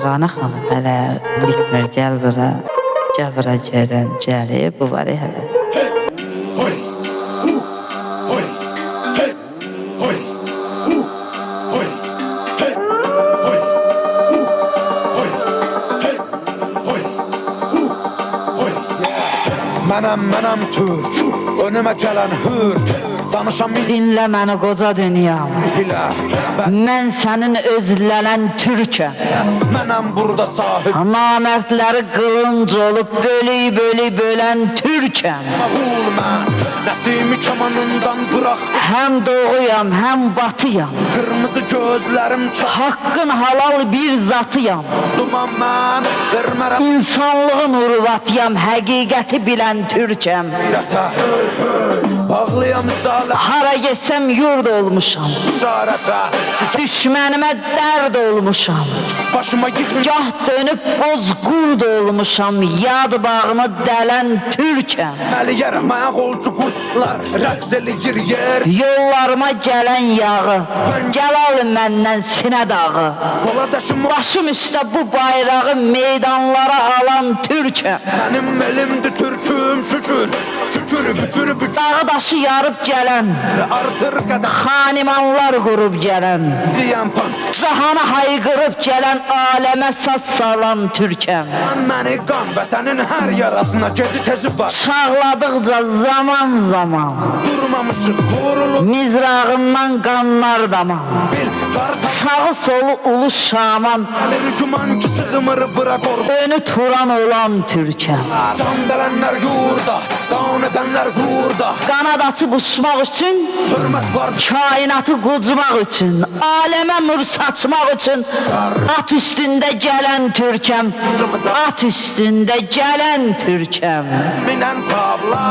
Rana xanım hələ bitmir, gəl bura. Gəl bura görəm, gəli, bu var hələ. Mənəm Türk, önümə gələn hürk. Danışam Dinlə məni qoca dünyam. bilə. Mən sənin özlənən türkəm. Mənəm burada sahib. Namərdləri qılınc olub bölük bölən türkəm. Mağul mən, Nəsimi kamanından bırax. Həm doğuyam, həm batıyam. Qırmızı gözlərim Haqqın halal bir zatıyam. çaxduman mən. Vermərəm İnsanlığın urvatıyam, həqiqəti bilən türkəm. qeyrətə. Bağlıyam zalə Hara getsəm yurd olmuşam. işarətə. Düşmənimə dərd olmuşam. Başıma yıkın Gah dönüb bozqurd olmuşam. Yad bağını dələn türkəm. Məli yerəm, ayaq olcu qurtlar. Rəqs eləyir yer. Yollarıma gələn yağı, gəl al məndən sinə dağı. Poladaşım Başım üstə bu bayrağı meydanlara alan türkəm. mənim elimdir türküm şükür. Şükür, bükür, bükür. Dağı daşı yarıb gələn, Artır qədər xanimanlar qurub gələn, deyən pan. cahana hayqırıb gələn, aləmə saz salan türkəm. Məni qan vətənin hər yarasına geci tezi var. Çağladıqca zaman zaman, Durmamışıq qurulub mizrağından qanlar daman. bil. Qartal Sağı solu ulu şaman, gəlir güman ki sığmır bıra qorxu. önü turan olan türkəm. Can dələnlər yurda, qan edənlər qurda. Qanad açıb uçmaq üçün, Hörmət var kainatı qucmaq üçün, aləmə nur saçmaq üçün, at üstündə gələn türkəm, at üstündə gələn türkəm. minən tabla.